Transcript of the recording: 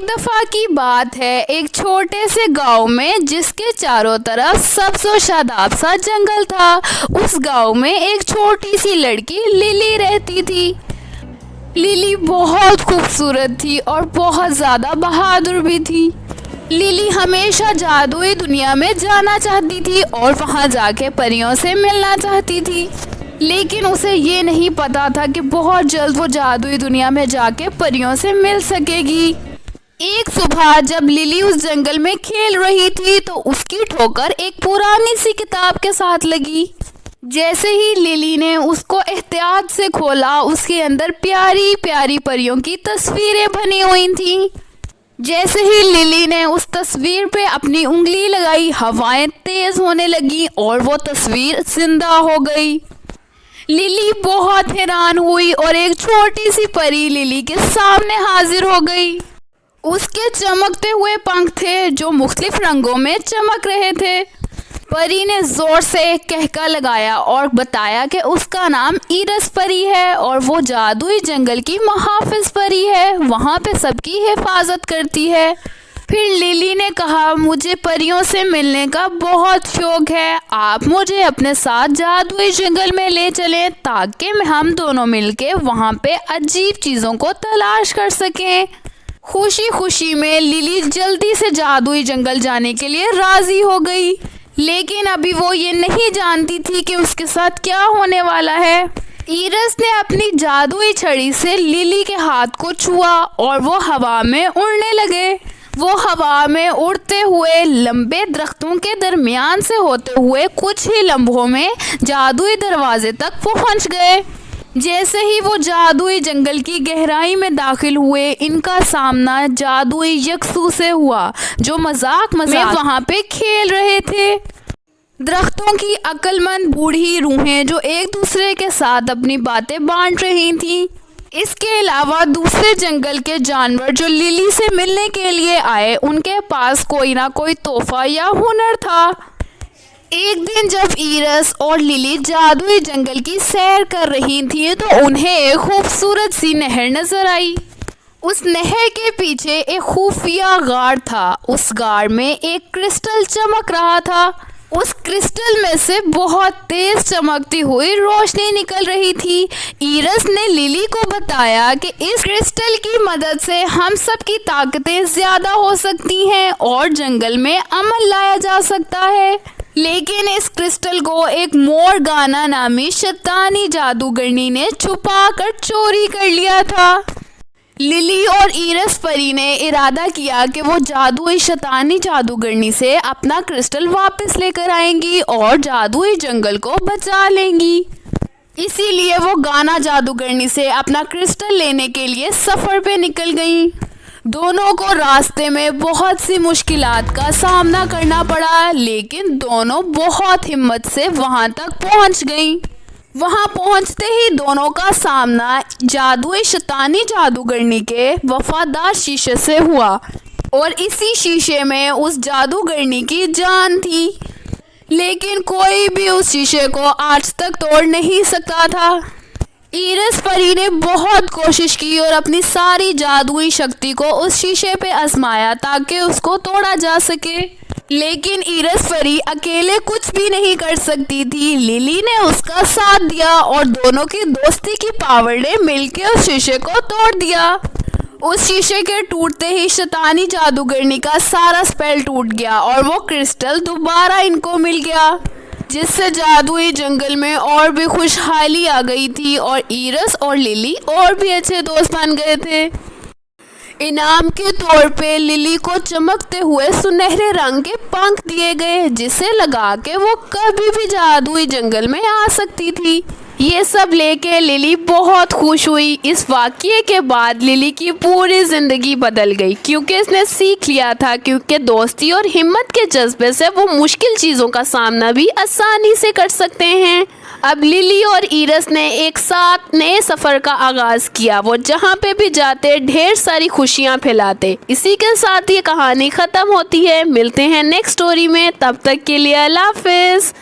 एक दफा की बात है, एक छोटे से गांव में जिसके चारों तरफ सब्ज़ो शादाब सा जंगल था। उस गांव में एक छोटी सी लड़की लिली रहती थी। लिली बहुत खूबसूरत थी और बहुत ज़्यादा बहादुर भी थी। लिली हमेशा जादुई दुनिया में जाना चाहती थी और वहाँ जाके परियों से मिलना चाहती थी, लेकिन उसे ये नहीं पता था कि बहुत जल्द वो जादुई दुनिया में जाके परियों से मिल सकेगी। एक सुबह जब लिली उस जंगल में खेल रही थी तो उसकी ठोकर एक पुरानी सी किताब के साथ लगी। जैसे ही लिली ने उसको एहतियात से खोला, उसके अंदर प्यारी प्यारी परियों की तस्वीरें बनी हुई थीं। जैसे ही लिली ने उस तस्वीर पे अपनी उंगली लगाई, हवाएं तेज होने लगी और वो तस्वीर जिंदा हो गई। लिली बहुत हैरान हुई और एक छोटी सी परी लिली के सामने हाजिर हो गई। उसके चमकते हुए पंख थे जो मुख्तलिफ रंगों में चमक रहे थे। परी ने जोर से एक कहका लगाया और बताया कि उसका नाम ईरस परी है और वो जादुई जंगल की मुहाफिज परी है, वहाँ पे सबकी हिफाजत करती है। फिर लिली ने कहा, मुझे परियों से मिलने का बहुत शौक है, आप मुझे अपने साथ जादुई जंगल में ले चलें ताकि हम दोनों मिलके वहाँ पे अजीब चीज़ों को तलाश कर सकें। खुशी खुशी में लिली जल्दी से जादुई जंगल जाने के लिए राज़ी हो गई, लेकिन अभी वो ये नहीं जानती थी कि उसके साथ क्या होने वाला है। ईरस ने अपनी जादुई छड़ी से लिली के हाथ को छुआ और वो हवा में उड़ने लगे। वो हवा में उड़ते हुए लंबे दरख्तों के दरमियान से होते हुए कुछ ही लम्हों में जादुई दरवाजे तक पहुंच गए। जैसे ही वो जादुई जंगल की गहराई में दाखिल हुए, इनका सामना जादुई यकसू से हुआ जो मजाक में वहाँ पे खेल रहे थे। दरख्तों की अक्लमंद बूढ़ी रूहें जो एक दूसरे के साथ अपनी बातें बांट रही थीं। इसके अलावा दूसरे जंगल के जानवर जो लिली से मिलने के लिए आए, उनके पास कोई ना कोई तोहफा या हुनर था। एक दिन जब ईरस और लिली जादुई जंगल की सैर कर रही थी तो उन्हें एक खूबसूरत सी नहर नजर आई। उस नहर के पीछे एक खुफिया गार था। उस गार में एक क्रिस्टल चमक रहा था। उस क्रिस्टल में से बहुत तेज चमकती हुई रोशनी निकल रही थी। ईरस ने लिली को बताया कि इस क्रिस्टल की मदद से हम सब की ताकतें ज़्यादा हो सकती हैं और जंगल में अमन लाया जा सकता है, लेकिन इस क्रिस्टल को एक मोरगाना नामी शैतानी जादूगरनी ने छुपा कर चोरी कर लिया था। लिली और ईरस परी ने इरादा किया कि वो जादुई शैतानी जादूगरनी से अपना क्रिस्टल वापस लेकर आएंगी और जादुई जंगल को बचा लेंगी। इसीलिए वो गाना जादूगरनी से अपना क्रिस्टल लेने के लिए सफ़र पे निकल गईं। दोनों को रास्ते में बहुत सी मुश्किलात का सामना करना पड़ा, लेकिन दोनों बहुत हिम्मत से वहां तक पहुंच गईं। वहां पहुंचते ही दोनों का सामना जादुई शैतानी जादूगरनी के वफादार शीशे से हुआ और इसी शीशे में उस जादूगरनी की जान थी, लेकिन कोई भी उस शीशे को आज तक तोड़ नहीं सकता था। ईरस परी ने बहुत कोशिश की और अपनी सारी जादुई शक्ति को उस शीशे पे आजमाया ताकि उसको तोड़ा जा सके, लेकिन ईरस परी अकेले कुछ भी नहीं कर सकती थी। लिली ने उसका साथ दिया और दोनों की दोस्ती की पावर ने मिलकर उस शीशे को तोड़ दिया। उस शीशे के टूटते ही शैतानी जादूगरनी का सारा स्पेल टूट गया और वो क्रिस्टल दोबारा इनको मिल गया, जिससे जादुई जंगल में और भी खुशहाली आ गई थी और ईरस और लिली और भी अच्छे दोस्त बन गए थे। इनाम के तौर पे लिली को चमकते हुए सुनहरे रंग के पंख दिए गए, जिसे लगा के वो कभी भी जादुई जंगल में आ सकती थी। ये सब लेके लिली बहुत खुश हुई। इस वाक़ये के बाद लिली की पूरी ज़िंदगी बदल गई, क्योंकि इसने सीख लिया था क्योंकि दोस्ती और हिम्मत के जज्बे से वो मुश्किल चीज़ों का सामना भी आसानी से कर सकते हैं। अब लिली और ईरस ने एक साथ नए सफ़र का आगाज़ किया। वो जहाँ पे भी जाते ढेर सारी खुशियाँ फैलाते। इसी के साथ ये कहानी ख़त्म होती है। मिलते हैं नेक्स्ट स्टोरी में, तब तक के लिए अल्लाह हाफ़िज़।